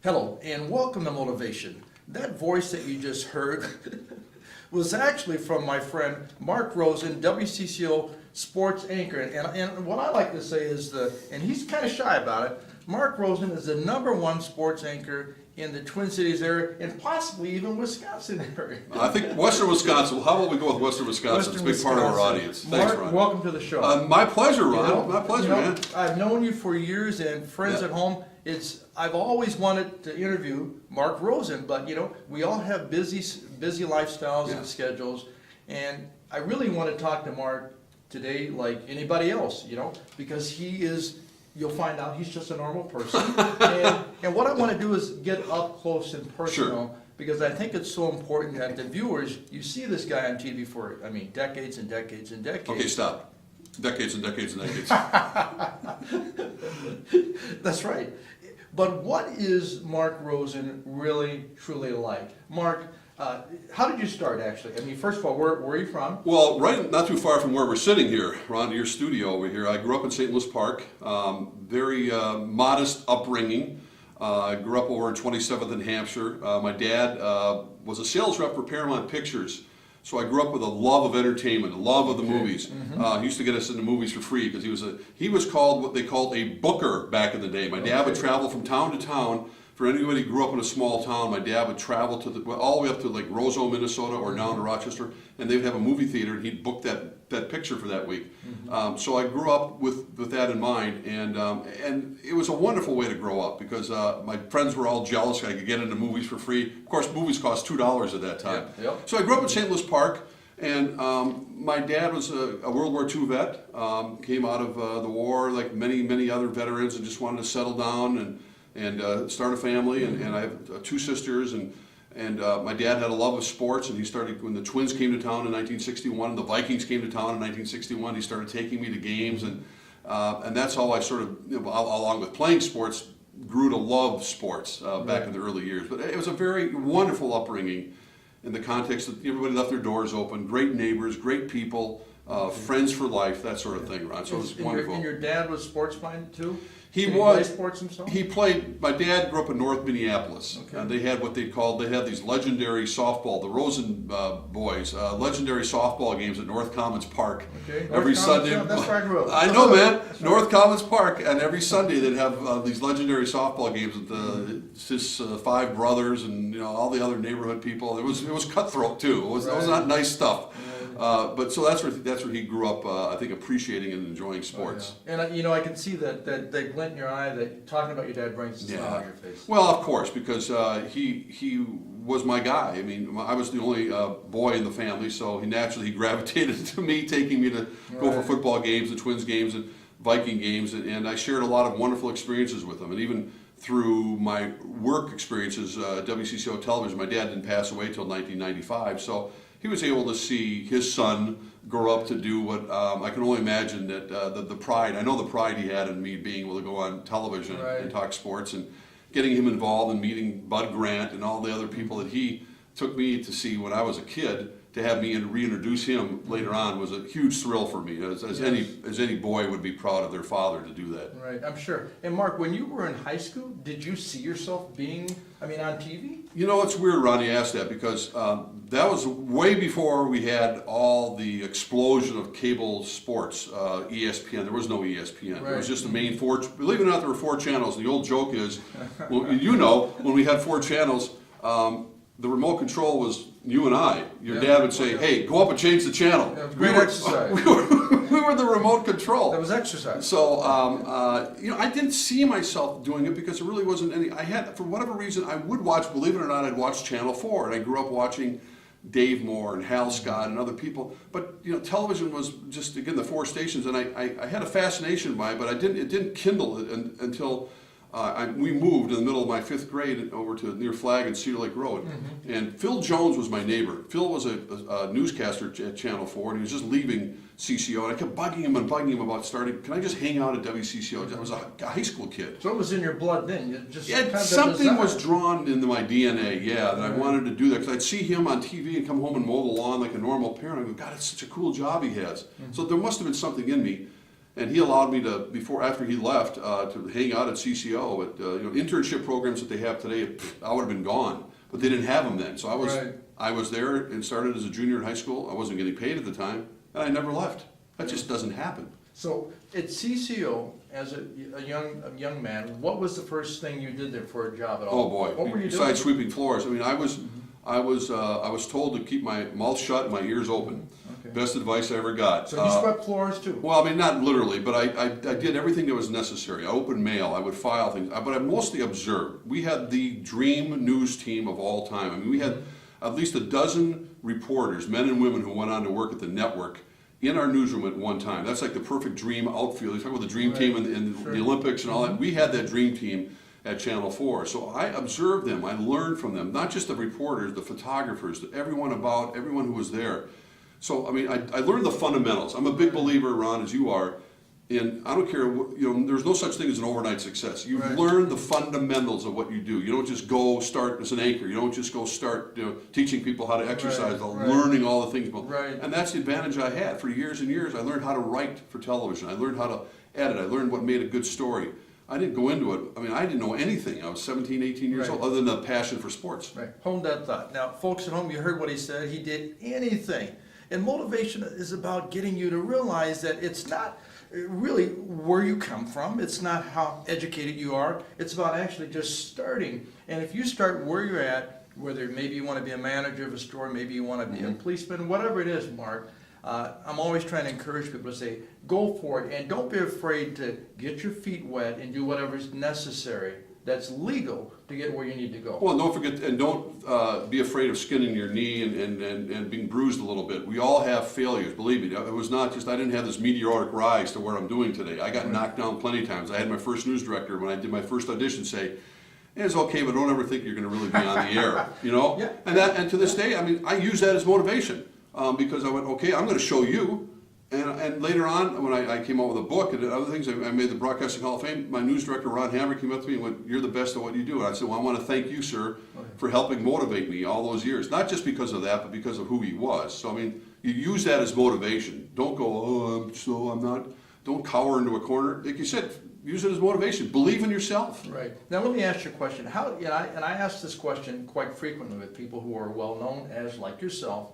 Hello, and welcome to Motivation. That voice that you just heard was actually from my friend Mark Rosen, WCCO sports anchor. And what I like to say is, and he's kind of shy about it, Mark Rosen is the #1 sports anchor in the Twin Cities area and possibly even Wisconsin area. I think Western Wisconsin. How about we go with Western Wisconsin? It's a big part of our audience. Thanks, Mark, Ron. welcome to the show. My pleasure, Ron. You know, My pleasure, man. I've known you for years and friends Yeah. at home. I've always wanted to interview Mark Rosen, but we all have busy lifestyles Yeah. and schedules, and I really want to talk to Mark today like anybody else, because he is. You'll find out he's just a normal person, and what I want to do is get up close and personal. Sure. Because I think it's so important that the viewers, you see this guy on TV for, decades and decades and decades. Okay, stop. Decades and decades and decades. That's right. But what is Mark Rosen really, truly like? Mark, how did you start, actually? First of all, where are you from? Well, not too far from where we're sitting here, Ron, your studio over here. I grew up in St. Louis Park. Very modest upbringing. I grew up over in 27th in Hampshire. My dad was a sales rep for Paramount Pictures. So I grew up with a love of entertainment, a love of the movies. He used to get us into movies for free because he was called what they called a booker back in the day. My dad would travel from town to town. For anybody who grew up in a small town, my dad would travel all the way up to like Roseau, Minnesota, or down to Rochester, and they would have a movie theater, and he'd book that picture for that week. So I grew up with that in mind, and it was a wonderful way to grow up because my friends were all jealous I could get into movies for free. Of course, movies cost $2 at that time. Yeah. Yep. So I grew up in St. Louis Park, and my dad was a World War II vet, came out of the war like many other veterans, and just wanted to settle down and start a family, and I have 2 sisters, and my dad had a love of sports, and he started, when the Twins came to town in 1961, and the Vikings came to town in 1961, he started taking me to games, and that's how I sort of, along with playing sports, grew to love sports back in the early years. But it was a very wonderful upbringing in the context that everybody left their doors open, great neighbors, great people, friends for life, that sort of thing, Ron. So it was wonderful. And your dad was sports-minded too? He Did was. He play sports himself? He played. My dad grew up in North Minneapolis, and they had they had these legendary softball, the Rosen boys, legendary softball games at North Commons Park. Okay. Every Sunday. That's where I grew up. I know, man. North Commons Park, and every Sunday they'd have these legendary softball games with his 5 brothers and all the other neighborhood people. It was cutthroat too. It was not nice stuff. But so that's where he grew up. I think appreciating and enjoying sports. Oh, yeah. And I can see that glint in your eye that talking about your dad brings a smile on your face. Well, of course, because he was my guy. I was the only boy in the family, so he gravitated to me, taking me to go for football games, the Twins games, and Viking games, and I shared a lot of wonderful experiences with him. And even through my work experiences at WCCO Television, my dad didn't pass away till 1995, so he was able to see his son grow up to do what I can only imagine that the pride. I know the pride he had in me being able to go on television and talk sports, and getting him involved and meeting Bud Grant and all the other people that he took me to see when I was a kid. To have me reintroduce him later on was a huge thrill for me, as any boy would be proud of their father to do that. Right, I'm sure. And Mark, when you were in high school, did you see yourself being, on TV? It's weird, Ronnie, asked that, because that was way before we had all the explosion of cable sports, ESPN. There was no ESPN. Right. It was just the main 4. Believe it or not, there were 4 channels. The old joke is, well, when we had 4 channels, the remote control was you and I. Your dad would say, "Hey, go up and change the channel." That was great exercise. We were the remote control. That was exercise. So, I didn't see myself doing it because there really wasn't any. For whatever reason, I would watch. Believe it or not, I'd watch Channel 4, and I grew up watching Dave Moore and Hal Scott and other people. But television was just, again, the 4 stations, and I had a fascination by it, but it didn't kindle it until. We moved in the middle of my 5th grade over to near Flag and Cedar Lake Road, and Phil Jones was my neighbor. Phil was a newscaster at Channel 4, and he was just leaving CCO, and I kept bugging him about starting. Can I just hang out at WCCO? I was a high school kid. So it was in your blood then. Something was drawn into my DNA. That I wanted to do that because I'd see him on TV and come home and mow the lawn like a normal parent. I go, God, it's such a cool job he has. So there must have been something in me. And he allowed me to, after he left, to hang out at CCO at internship programs that they have today. I would have been gone, but they didn't have them then. So I was there and started as a junior in high school. I wasn't getting paid at the time, and I never left. That just doesn't happen. So at CCO, as a young man, what was the first thing you did there for a job at all? Oh boy! What were you Besides doing? sweeping floors, I mean, I was told to keep my mouth shut and my ears open. Okay. Best advice I ever got. So you swept floors too? Well, I mean, not literally, but I did everything that was necessary. I opened mail, I would file things, but I mostly observed. We had the dream news team of all time. I mean, we had at least a dozen reporters, men and women, who went on to work at the network in our newsroom at one time. That's like the perfect dream outfield. You talk about the dream team in Sure. the Olympics and all that. We had that dream team at Channel 4. So I observed them, I learned from them, not just the reporters, the photographers, everyone who was there. So, I mean, I learned the fundamentals. I'm a big believer, Ron, as you are, in, I don't care, there's no such thing as an overnight success. You've Right. learned the fundamentals of what you do. You don't just go start as an anchor. You don't just go start teaching people how to exercise, Right. learning all the things. Right. And that's the advantage I had for years and years. I learned how to write for television. I learned how to edit. I learned what made a good story. I didn't go into it. I mean, I didn't know anything. I was 17, 18 years Right. old, other than the passion for sports. Right, hold that thought. Now, folks at home, you heard what he said. He did anything. And motivation is about getting you to realize that it's not really where you come from. It's not how educated you are. It's about actually just starting. And if you start where you're at, whether maybe you want to be a manager of a store, maybe you want to be a policeman, whatever it is, Mark, I'm always trying to encourage people to say, go for it. And don't be afraid to get your feet wet and do whatever's necessary that's legal to get where you need to go. Well, don't forget, and don't be afraid of skinning your knee and being bruised a little bit. We all have failures, believe me. It was not just, I didn't have this meteoric rise to where I'm doing today. I got knocked down plenty of times. I had my first news director, when I did my first audition, say, it's okay, but don't ever think you're going to really be on the air, Yeah. And to this day, I mean, I use that as motivation because I went, okay, I'm going to show you. And later on, when I came out with a book and other things, I made the Broadcasting Hall of Fame. My news director, Ron Hammer, came up to me and went, "You're the best at what you do." And I said, "Well, I want to thank you, sir, for helping motivate me all those years. Not just because of that, but because of who he was." So, I mean, you use that as motivation. Don't go, I'm not, don't cower into a corner. Like you said, use it as motivation. Believe in yourself. Right. Now let me ask you a question. And I ask this question quite frequently with people who are well known as like yourself.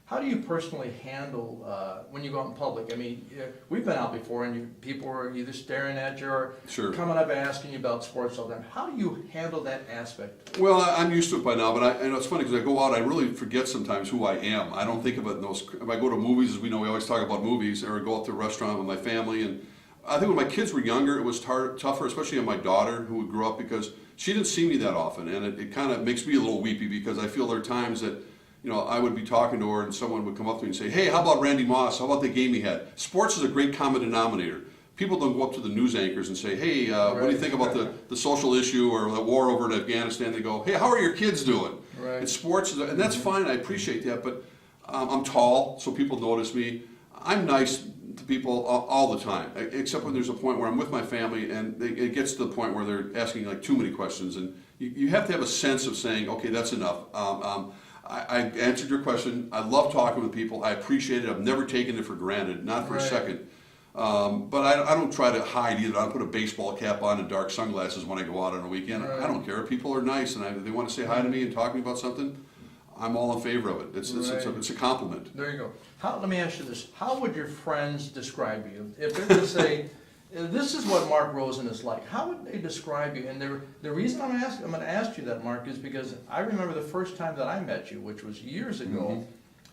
How do you personally handle when you go out in public? I mean, we've been out before, and people are either staring at you or Sure. coming up asking you about sports all the time. How do you handle that aspect? Well, I'm used to it by now, but I know it's funny because I go out, I really forget sometimes who I am. I don't think of it in those. If I go to movies, as we know, we always talk about movies, or go out to a restaurant with my family. And I think when my kids were younger, it was tougher, especially on my daughter who grew up, because she didn't see me that often, and it kind of makes me a little weepy because I feel there are times that, I would be talking to her and someone would come up to me and say, "Hey, how about Randy Moss? How about the game he had?" Sports is a great common denominator. People don't go up to the news anchors and say, "Hey, what do you think about the social issue or the war over in Afghanistan?" They go, "Hey, how are your kids doing?" Right. It's sports, and that's fine. I appreciate that, but I'm tall, so people notice me. I'm nice to people all the time, except when there's a point where I'm with my family and it gets to the point where they're asking like too many questions, and you have to have a sense of saying, "Okay, that's enough." I answered your question. I love talking with people. I appreciate it. I've never taken it for granted, not for a second. But I don't try to hide either. I don't put a baseball cap on and dark sunglasses when I go out on a weekend. Right. I don't care. People are nice, and they want to say hi to me and talk to me about something. I'm all in favor of it. It's a compliment. There you go. Let me ask you this. How would your friends describe you? If they were to say, this is what Mark Rosen is like, how would they describe you? And the reason I'm going to ask you that, Mark, is because I remember the first time that I met you, which was years ago.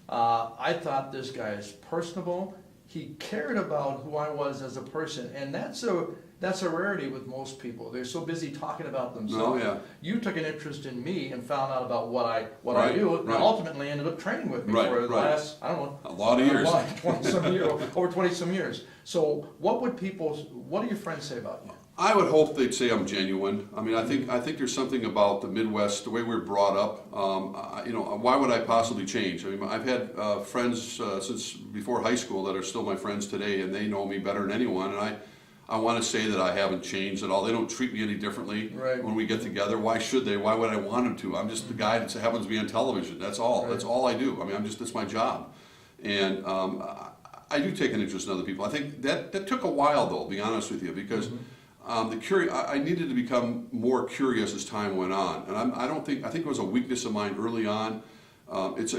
I thought this guy is personable. He cared about who I was as a person, and that's a rarity with most people. They're so busy talking about themselves. Oh, yeah. You took an interest in me and found out about what I Right, do, and right. ultimately ended up training with me Right, for the right. last, I don't know, A lot of years. 20-some years, over 20-some years. So what do your friends say about you? I would hope they'd say I'm genuine. I mean, I think there's something about the Midwest, the way we're brought up. Why would I possibly change? I mean, I've had friends since before high school that are still my friends today, and they know me better than anyone. And I want to say that I haven't changed at all. They don't treat me any differently when we get together. Why should they? Why would I want them to? I'm just the guy that happens to be on television. That's all. That's all I do. I mean, that's my job. And I do take an interest in other people. I think that took a while, though, to be honest with you, because I needed to become more curious as time went on, and I think it was a weakness of mine early on. It's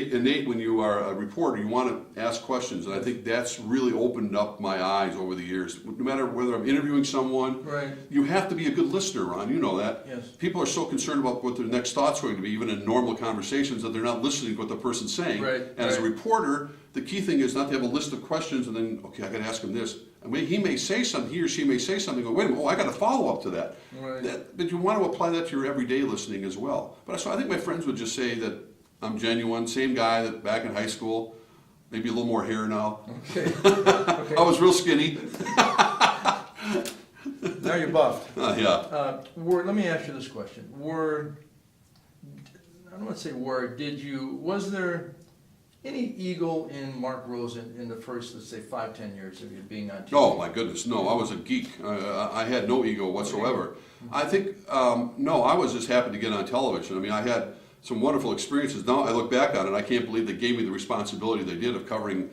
innate when you are a reporter. You want to ask questions, and I think that's really opened up my eyes over the years. No matter whether I'm interviewing someone, Right. you have to be a good listener, Ron. You know that. Yes. People are so concerned about what their next thought's going to be, even in normal conversations, that they're not listening to what the person's saying. Right, And as a right. reporter, the key thing is not to have a list of questions and then, okay, I got to ask him this. I mean, he may say something, he or she may say something, go, wait a minute, I got to follow up to that. Right. But you want to apply that to your everyday listening as well. But so I think my friends would just say that I'm genuine, same guy that back in high school, maybe a little more hair now. Okay. Okay. I was real skinny. Now you're buffed. Yeah. Let me ask you this question. I don't want to say was there any ego in Mark Rosen in the first, let's say, 5-10 years of you being on TV? Oh my goodness, no, I was a geek. I had no ego whatsoever. I think, no, I was just happy to get on television. I mean, I had some wonderful experiences. Now I look back on it, I can't believe they gave me the responsibility they did of covering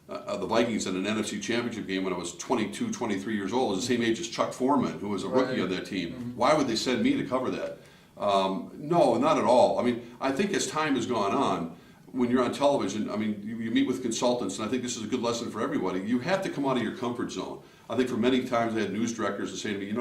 the Vikings in an NFC Championship game when I was 22, 23 years old. I was the same age as Chuck Foreman, who was a rookie on that team. Why would they send me to cover that? No, not at all. I mean, I think as time has gone on, when you're on television, I mean, you meet with consultants, and I think this is a good lesson for everybody. You have to come out of your comfort zone. I think for many times I had news directors that say to me,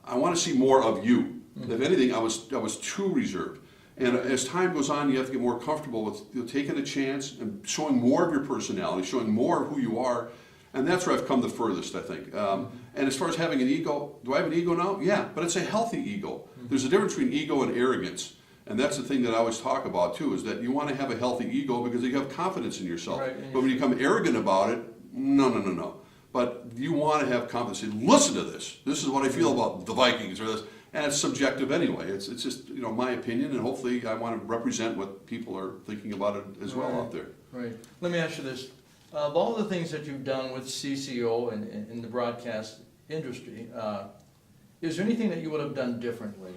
I want to see more of you. If anything, I was too reserved. And as time goes on, you have to get more comfortable with taking a chance and showing more of your personality, showing more of who you are. And that's where I've come the furthest, I think. And as far as having an ego, do I have an ego now? Yeah, but it's a healthy ego. There's a difference between ego and arrogance. And that's the thing that I always talk about too, is that you want to have a healthy ego because you have confidence in yourself. Right. But when you become arrogant about it, no. But you want to have confidence. Say, listen to this. This is what I feel about the Vikings or this. And it's subjective anyway. It's just my opinion, and hopefully I want to represent what people are thinking about it as well out there. Right. Let me ask you this. Of all the things that you've done with CCO and in the broadcast industry, is there anything that you would have done differently?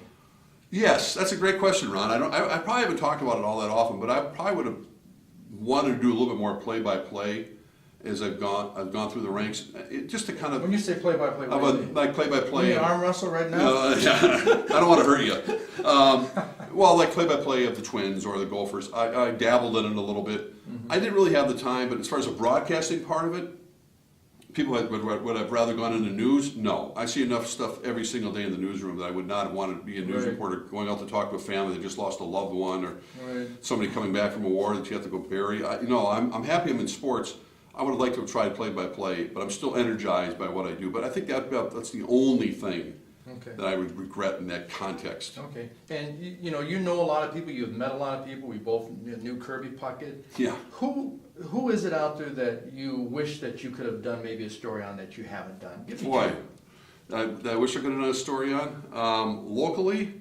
Yes, that's a great question, Ron. I probably haven't talked about it all that often, but I probably would have wanted to do a little bit more play-by-play as I've gone through the ranks, just to kind of. When you say play-by-play, what do you mean? Like play-by-play. You mean arm wrestle right now? Yeah, I don't want to hurt you. Well, like play-by-play of the Twins or the Gophers, I dabbled in it a little bit. I didn't really have the time, but as far as the broadcasting part of it, people would have rather gone into news? No. I see enough stuff every single day in the newsroom that I would not have wanted to be a news reporter going out to talk to a family that just lost a loved one or somebody coming back from a war that you have to go bury. I'm happy I'm in sports. I would have liked to have tried play-by-play, but I'm still energized by what I do. But I think that's the only thing that I would regret in that context. Okay. And you know a lot of people. You've met a lot of people. We both knew Kirby Puckett. Yeah. Who is it out there that you wish that you could have done maybe a story on that you haven't done? Give me Boy, I wish I could have done a story on. Locally,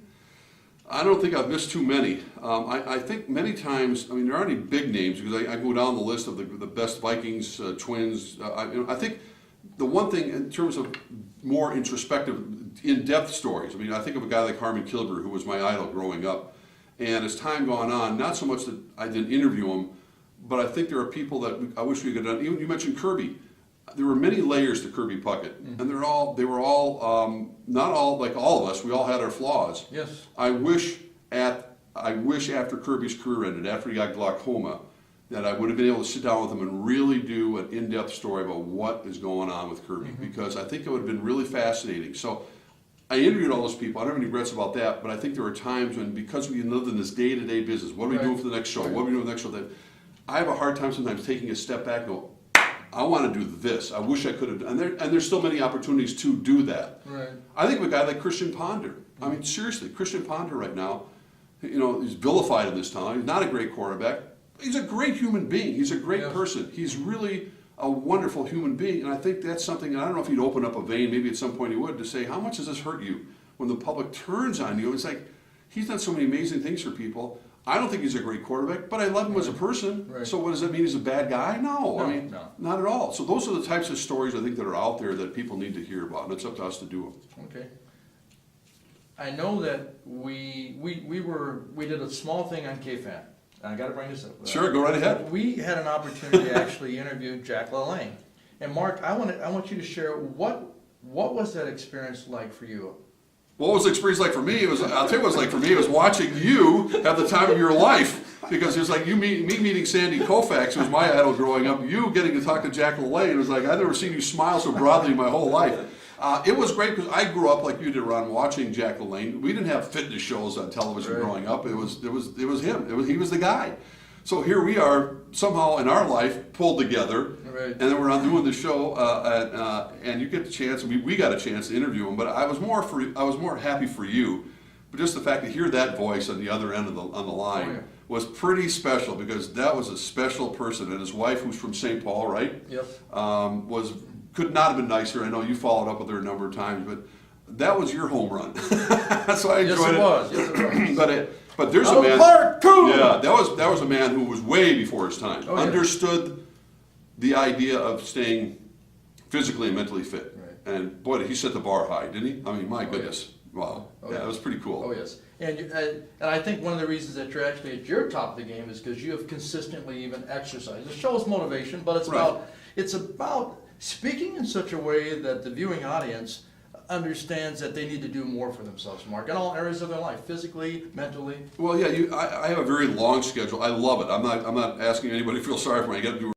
I don't think I've missed too many. I think many times, there aren't any big names because I go down the list of the best Vikings, Twins. I think the one thing in terms of more introspective, in-depth stories, I think of a guy like Harmon Kilber, who was my idol growing up. And as time gone on, not so much that I didn't interview him, but I think there are people that I wish we could have done. Even you mentioned Kirby. There were many layers to Kirby Puckett, and they were all not all like all of us. We all had our flaws. Yes. I wish after Kirby's career ended, after he got glaucoma, that I would have been able to sit down with him and really do an in-depth story about what is going on with Kirby, because I think it would have been really fascinating. So I interviewed all those people. I don't have any regrets about that, but I think there were times when, because we lived in this day-to-day business, what are we doing for the next show? What are we doing for the next show? That I have a hard time sometimes taking a step back and go, I want to do this. I wish I could have done, and there's still many opportunities to do that. Right. I think of a guy like Christian Ponder. Seriously, Christian Ponder right now, he's vilified in this town. He's not a great quarterback. He's a great human being. He's a great person. He's really a wonderful human being, and I think that's something, and I don't know if he'd open up a vein, maybe at some point he would, to say, how much does this hurt you when the public turns on you? It's like, he's done so many amazing things for people. I don't think he's a great quarterback, but I love him as a person. Right. So what does that mean? He's a bad guy? No, No. not at all. So those are the types of stories I think that are out there that people need to hear about, and it's up to us to do them. Okay. I know that we did a small thing on KFAN I gotta bring this up. Sure, go right ahead. We had an opportunity to actually interview Jack LaLanne. And Mark, I want you to share what was that experience like for you? What was the experience like for me? I'll tell you what it was like for me. It was watching you have the time of your life, because it was like me meeting Sandy Koufax, who was my idol growing up. You getting to talk to Jack LaLanne. It was like I'd never seen you smile so broadly in my whole life. It was great because I grew up like you did, Ron, watching Jack LaLanne. We didn't have fitness shows on television growing up. It was him. He was the guy. So here we are, somehow in our life, pulled together, and then we're on doing the show, and you get the chance. We got a chance to interview him, but I was more happy for you. But just the fact to hear that voice on the other end of on the line was pretty special, because that was a special person, and his wife, who's from St. Paul, right? Yep. Could not have been nicer. I know you followed up with her a number of times, but that was your home run. So I enjoyed Yes, it was. But there's a man. Yeah, that was a man who was way before his time. Oh, yeah. Understood the idea of staying physically and mentally fit. Right. And boy, did he set the bar high, didn't he? I mean, my goodness. Yes. Wow. Oh, yeah, yeah. it was pretty cool. Oh yes, and I think one of the reasons that you're actually at your top of the game is because you have consistently even exercised. The show is motivation, but it's about speaking in such a way that the viewing audience understands that they need to do more for themselves, Mark, in all areas of their life, physically, mentally. Well, yeah, I have a very long schedule. I love it. I'm not asking anybody to feel sorry for me. I got to do